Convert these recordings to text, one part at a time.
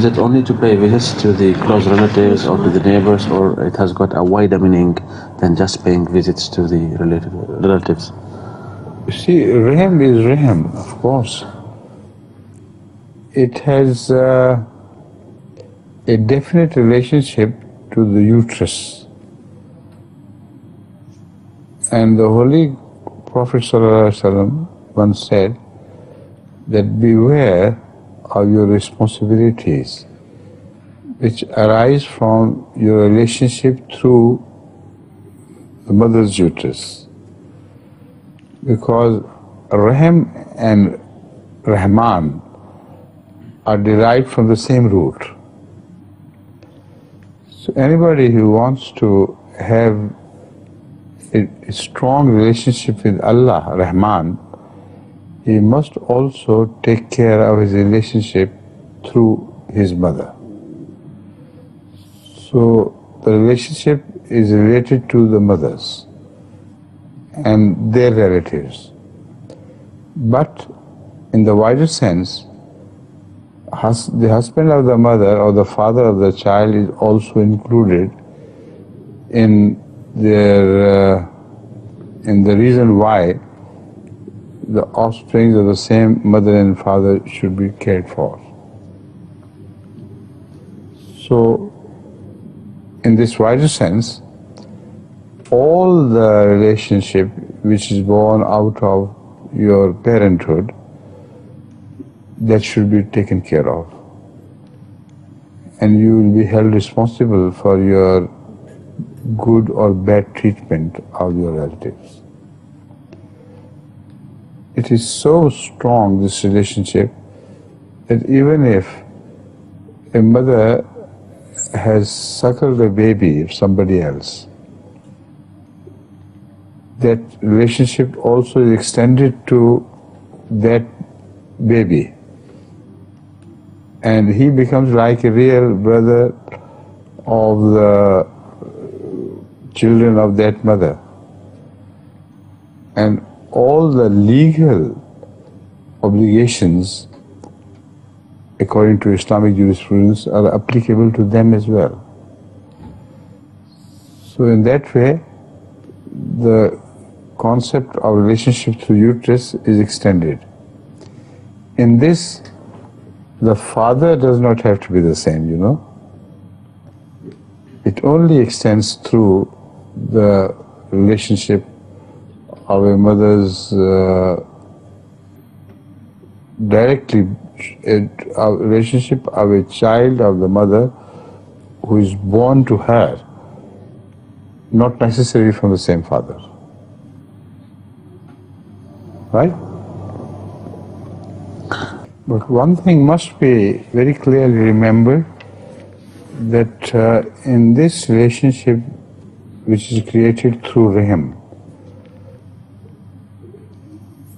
Is it only to pay visits to the close relatives or to the neighbors, or it has got a wider meaning than just paying visits to the relatives? See, Rehm is Rehm, of course. It has a definite relationship to the uterus. And the Holy Prophet ﷺ once said that beware of your responsibilities which arise from your relationship through the mother's uterus. Because Rehm and Rahman are derived from the same root. So anybody who wants to have a strong relationship with Allah, Rahman, he must also take care of his relationship through his mother. So the relationship is related to the mothers and their relatives. But in the wider sense, the husband of the mother or the father of the child is also included in the reason why the offspring of the same mother and father should be cared for. So, in this wider sense, all the relationship which is born out of your parenthood, that should be taken care of. And you will be held responsible for your good or bad treatment of your relatives. It is so strong, this relationship, that even if a mother has suckled a baby of somebody else, that relationship also is extended to that baby. And he becomes like a real brother of the children of that mother. And all the legal obligations, according to Islamic jurisprudence, are applicable to them as well. So in that way, the concept of relationship through uterus is extended. In this, the father does not have to be the same, you know. It only extends through the relationship of a mother's directly, a relationship of a child of the mother who is born to her, not necessarily from the same father. Right? But one thing must be very clearly remembered, that in this relationship which is created through Rehm,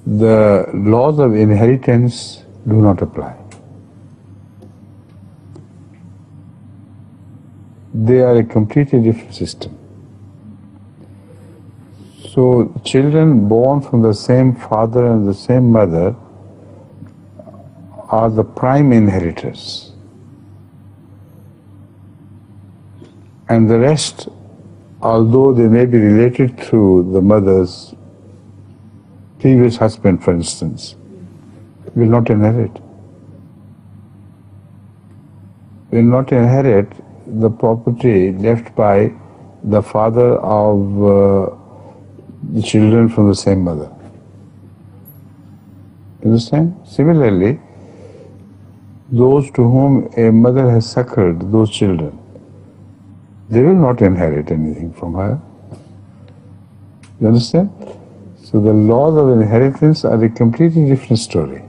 the laws of inheritance do not apply. They are a completely different system. So children born from the same father and the same mother are the prime inheritors. And the rest, although they may be related through the mother's previous husband, for instance, will not inherit. Will not inherit the property left by the father of the children from the same mother. Understand? Similarly, those to whom a mother has suckled those children, they will not inherit anything from her. You understand? So the laws of inheritance are a completely different story.